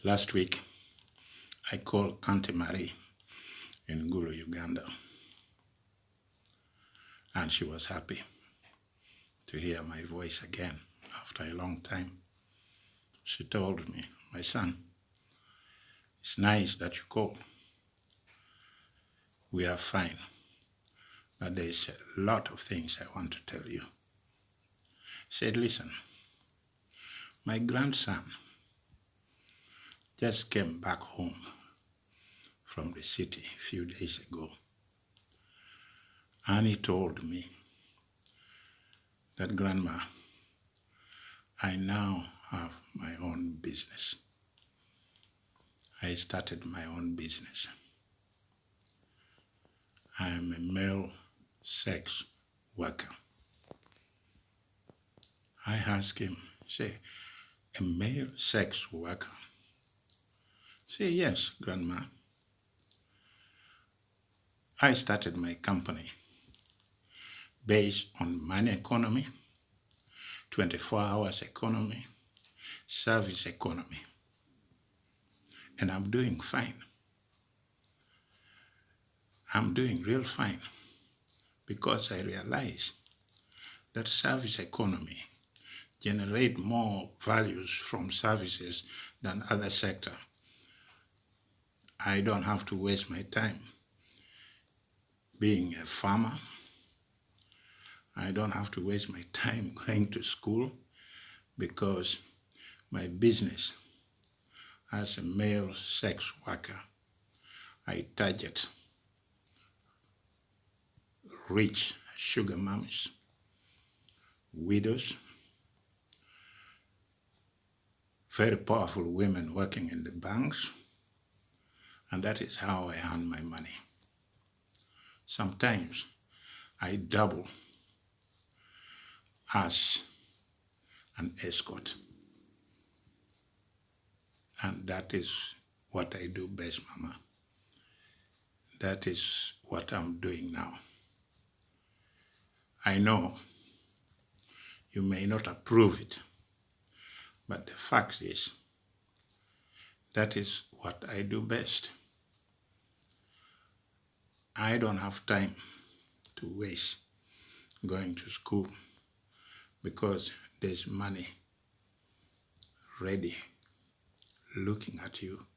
Last week, I called Auntie Marie in Gulu, Uganda, and she was happy to hear my voice again after a long time. She told me, "My son, it's nice that you called. We are fine, but there's a lot of things I want to tell you." She said, "Listen, my grandson just came back home from the city a few days ago, and he told me that, Grandma, I now have my own business. I started my own business. I am a male sex worker." I asked him, say, "A male sex worker?" Say, "Yes, Grandma. I started my company based on money economy, 24 hours economy, service economy, and I'm doing fine. I'm doing real fine because I realize that service economy generate more values from services than other sector. I don't have to waste my time being a farmer. I don't have to waste my time going to school because my business as a male sex worker, I target rich sugar mummies, widows, very powerful women working in the banks, and that is how I earn my money. Sometimes I double as an escort, and that is what I do best, Mama. That is what I'm doing now. I know you may not approve it, but the fact is, that is what I do best. I don't have time to waste going to school because there's money ready looking at you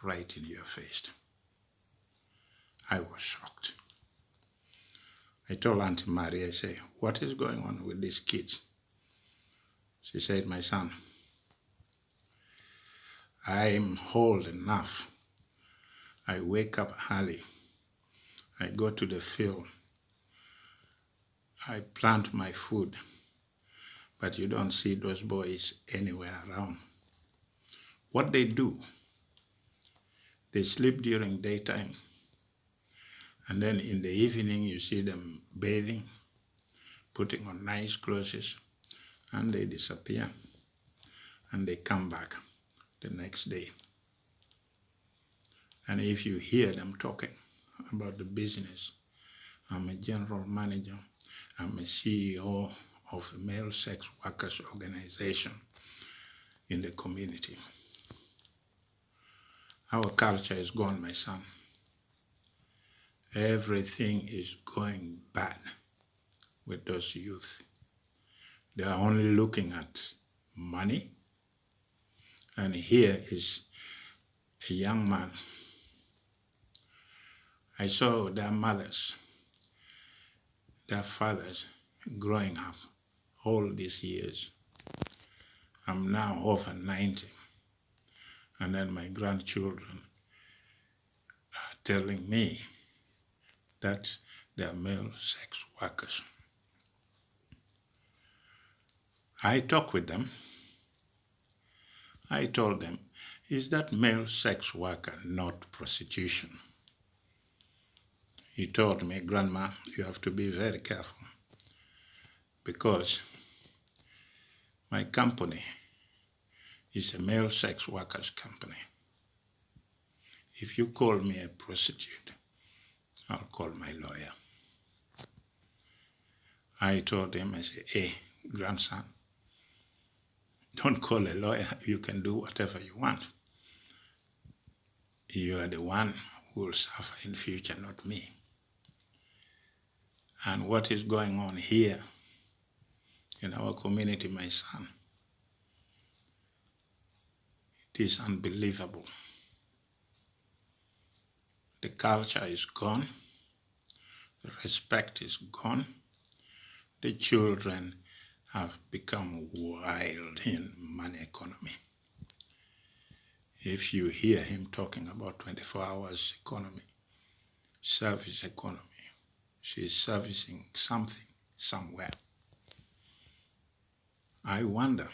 right in your face." I was shocked. I told Auntie Maria, I say, "What is going on with these kids?" She said, "My son, I'm old enough. I wake up early. I go to the field. I plant my food. But you don't see those boys anywhere around. What they do, they sleep during daytime. And then in the evening, you see them bathing, putting on nice clothes, and they disappear. And they come back the next day. And if you hear them talking about the business, I'm a general manager, I'm a CEO of a male sex workers organization in the community. Our culture is gone, my son. Everything is going bad with those youth. They are only looking at money. And here is a young man. I saw their mothers, their fathers growing up all these years. I'm now over 90. And then my grandchildren are telling me that they're male sex workers. I talked with them. I told them, "Is that male sex worker not prostitution?" He told me, "Grandma, you have to be very careful because my company is a male sex workers company. If you call me a prostitute, I'll call my lawyer." I told him, I said, "Hey, grandson, don't call a lawyer. You can do whatever you want. you are the one who will suffer in future, not me. And what is going on here in our community, my son, it is unbelievable. The culture is gone, the respect is gone, the children have become wild in money economy. If you hear him talking about 24 hours economy, service economy, she's servicing something somewhere. I wonder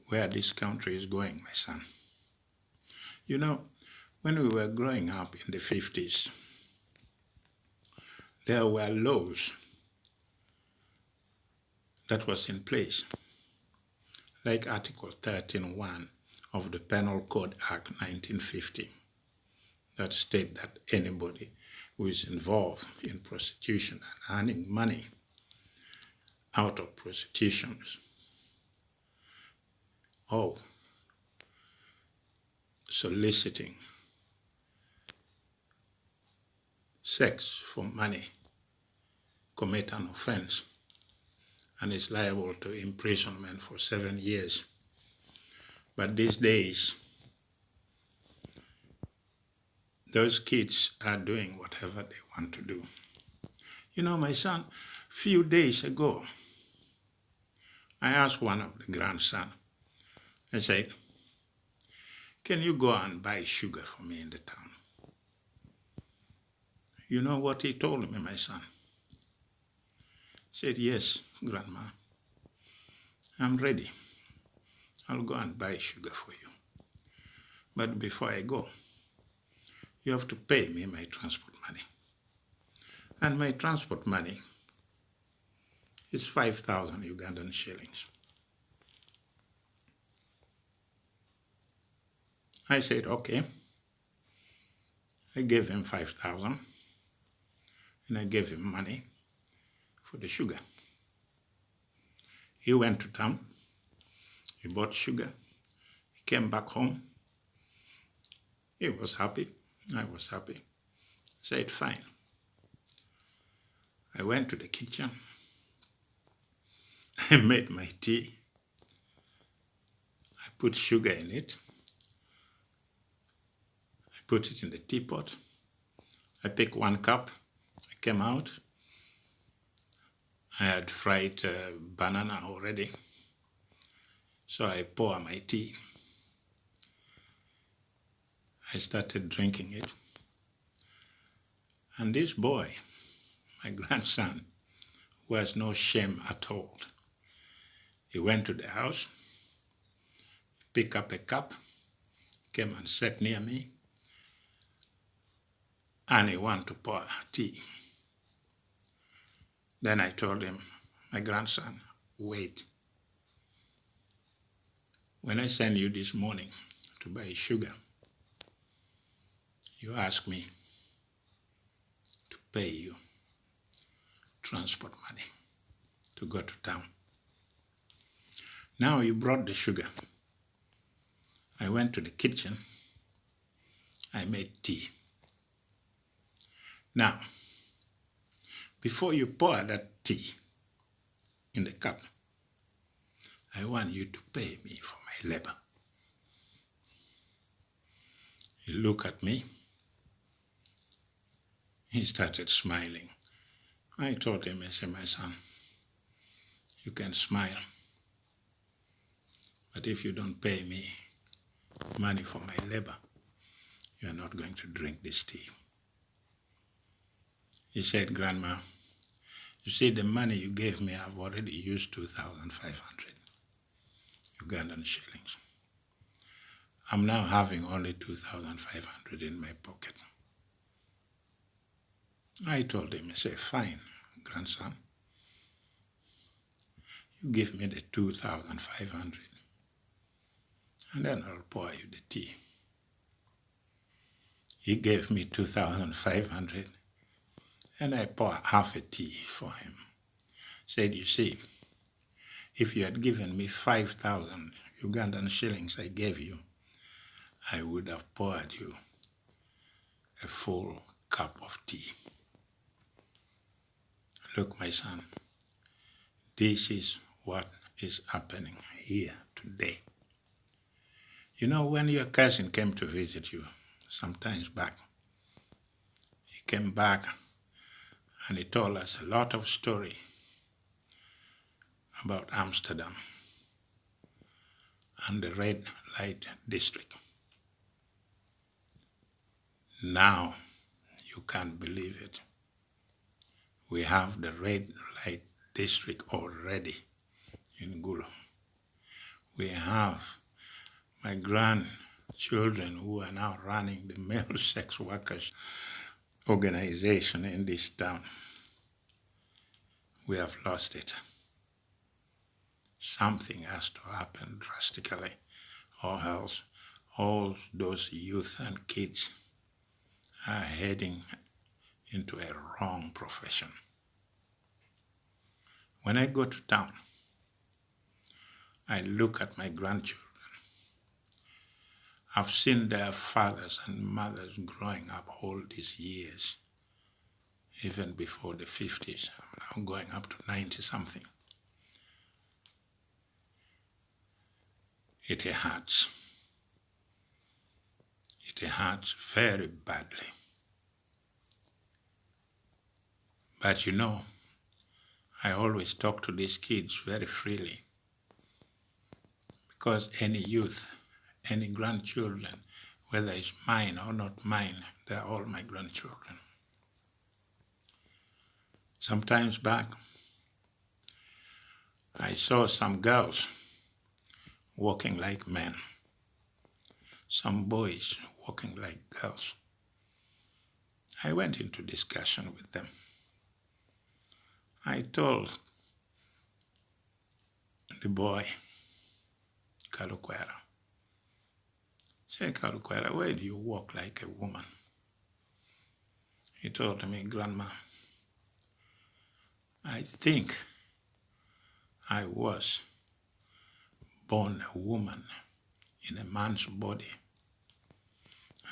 where this country is going, my son. You know, when we were growing up in the 50s, there were laws that was in place, like Article 13(1) of the Penal Code Act 1950, that state that anybody who is involved in prostitution and earning money out of prostitution or soliciting sex for money commit an offense and is liable to imprisonment for 7 years. But these days, those kids are doing whatever they want to do. You know, my son, few days ago, I asked one of the grandson, I said, can you go and buy sugar for me in the town? You know what he told me, my son? He said, yes, grandma, I'm ready. I'll go and buy sugar for you. But before I go, you have to pay me my transport money. And my transport money is 5,000 Ugandan shillings. I said, okay. I gave him 5,000 and I gave him money for the sugar. He went to town, he bought sugar, he came back home. He was happy, I was happy. I said, fine. I went to the kitchen, I made my tea, I put sugar in it, I put it in the teapot, I picked 1 cup, I came out, I had fried banana already, so I pour my tea. I started drinking it. And this boy, my grandson, who has no shame at all, he went to the house, picked up a cup, came and sat near me, and he wanted to pour tea. Then I told him, my grandson, wait. When I send you this morning to buy sugar, you ask me to pay you transport money to go to town. Now you brought the sugar. I went to the kitchen, I made tea. Now, before you pour that tea in the cup, I want you to pay me for my labor. He looked at me. He started smiling. I told him, I said, my son, you can smile, but if you don't pay me money for my labor, you are not going to drink this tea. He said, Grandma, you see the money you gave me, I've already used 2,500 Ugandan shillings. I'm now having only 2,500 in my pocket. I told him, I said, fine, grandson. You give me the 2,500 and then I'll pour you the tea. He gave me 2,500 and I poured half a tea for him. Said, you see, if you had given me 5,000 Ugandan shillings I gave you, I would have poured you a full cup of tea. Look, my son, this is what is happening here today. You know, when your cousin came to visit you sometimes back, he came back and he told us a lot of story about Amsterdam and the red light district. Now, you can't believe it. We have the red light district already in Gulu. We have my grandchildren who are now running the male sex workers organization in this town. We have lost it. Something has to happen drastically, or else all those youth and kids are heading into a wrong profession. When I go to town, I look at my grandchildren. I've seen their fathers and mothers growing up all these years, even before the 50s, I'm now going up to 90-something. It hurts. It hurts very badly. But you know, I always talk to these kids very freely, because any youth, any grandchildren, whether it's mine or not mine, they're all my grandchildren. Sometimes back, I saw some girls walking like men, some boys walking like girls. I went into discussion with them. I told the boy, 𝙁𝙊𝙇𝙊𝙒, say, 𝙁𝙊𝙇𝙊𝙒, why do you walk like a woman? He told me, Grandma, I think I was born a woman in a man's body.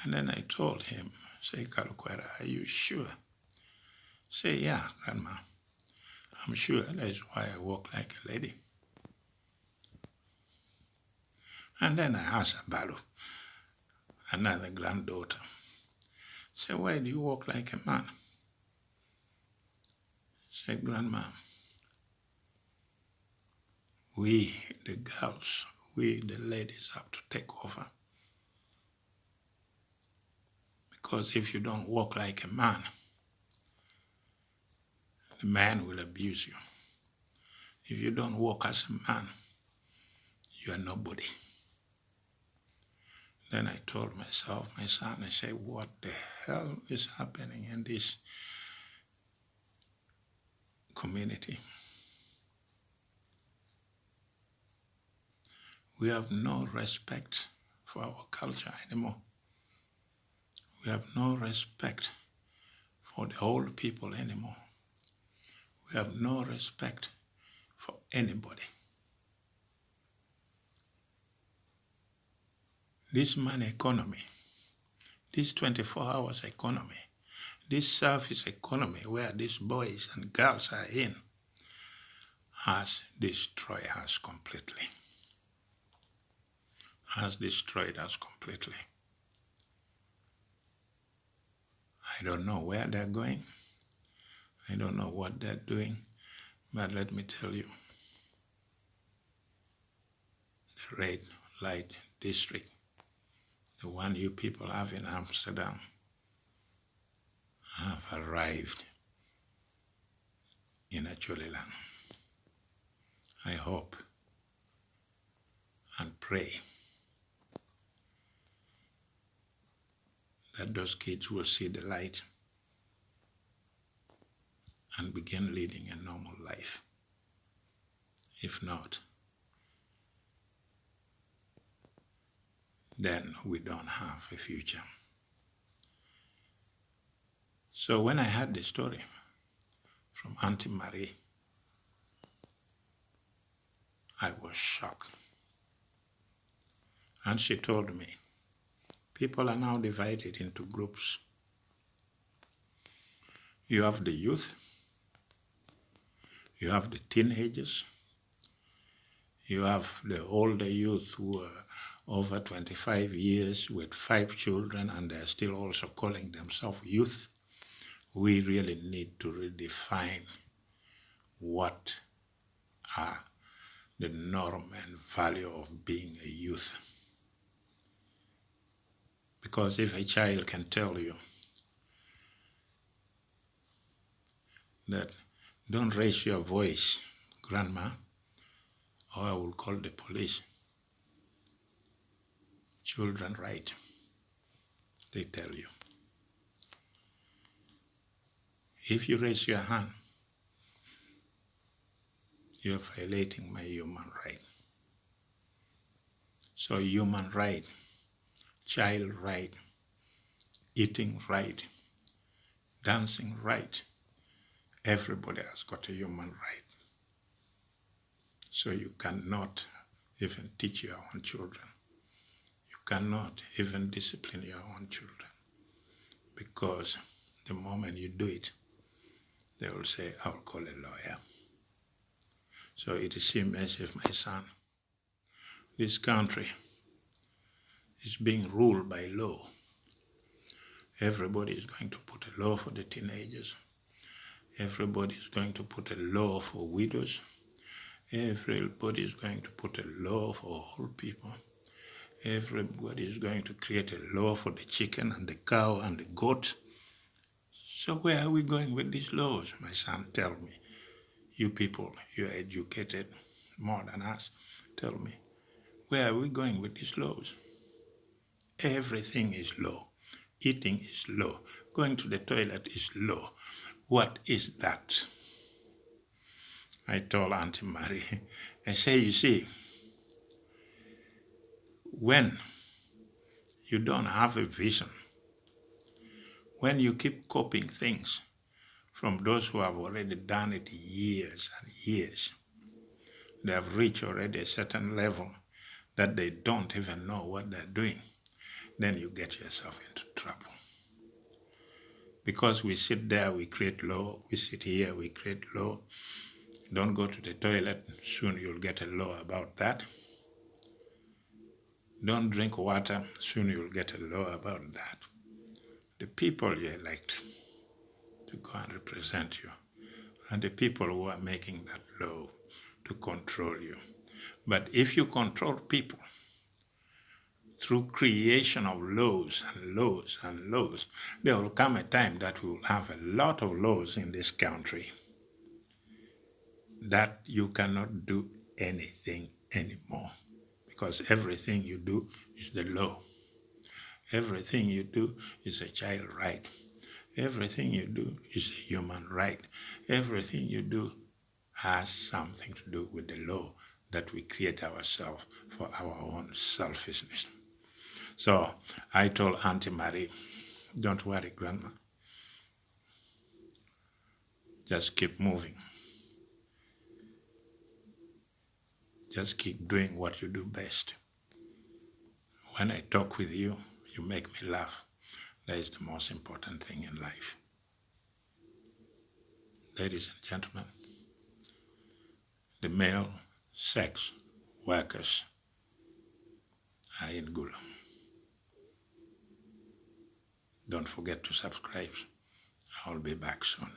And then I told him, say, 𝙁𝙊𝙇𝙊𝙒, are you sure? Say, yeah, Grandma, I'm sure. That's why I walk like a lady. And then I asked Balu, another granddaughter, say, why do you walk like a man? Said, Grandma, we, the girls, we, the ladies, have to take over. Because if you don't walk like a man, the man will abuse you. If you don't walk as a man, you are nobody. Then I told myself, my son, I said, what the hell is happening in this community? We have no respect for our culture anymore. We have no respect for the old people anymore. We have no respect for anybody. This money economy, this 24 hours economy, this service economy where these boys and girls are in has destroyed us completely. Has destroyed us completely. I don't know where they're going. I don't know what they're doing, but let me tell you, the red light district, the one you people have in Amsterdam, have arrived in 𝙁𝙊𝙇𝙊𝙒. I hope and pray that those kids will see the light and begin leading a normal life. If not, then we don't have a future. So when I heard the story from Auntie Marie, I was shocked. And she told me People are now divided into groups. You have the youth, you have the teenagers, you have the older youth who are over 25 years with 5 children, and they're still also calling themselves youth. We really need to redefine what are the norm and value of being a youth. Because if a child can tell you that, don't raise your voice, grandma, or I will call the police. Children right, they tell you. If you raise your hand, you're violating my human right. So human right, child right, eating right, dancing right, everybody has got a human right. So you cannot even teach your own children. You cannot even discipline your own children, because the moment you do it, they will say, I'll call a lawyer. So it seems as if, my son, this country is being ruled by law. Everybody is going to put a law for the teenagers. Everybody is going to put a law for widows. Everybody is going to put a law for old people. Everybody is going to create a law for the chicken and the cow and the goat. So where are we going with these laws? My son, tell me. You people, you're educated more than us. Tell me, where are we going with these laws? Everything is law. Eating is law. Going to the toilet is law. What is that? I told Auntie Marie, I say, you see, when you don't have a vision, when you keep copying things from those who have already done it years and years, they have reached already a certain level that they don't even know what they're doing, then you get yourself into trouble. Because we sit there, we create law. We sit here, we create law. Don't go to the toilet, soon you'll get a law about that. Don't drink water, soon you'll get a law about that. The people you elect to go and represent you are the people who are making that law to control you. But if you control people through creation of laws and laws and laws, there will come a time that we will have a lot of laws in this country that you cannot do anything anymore, because everything you do is the law. Everything you do is a child right. Everything you do is a human right. Everything you do has something to do with the law that we create ourselves for our own selfishness. So I told Auntie Marie, don't worry, Grandma. Just keep moving. Just keep doing what you do best. When I talk with you, you make me laugh. That is the most important thing in life. Ladies and gentlemen, the male sex workers are in Gulu. Don't forget to subscribe. I'll be back soon.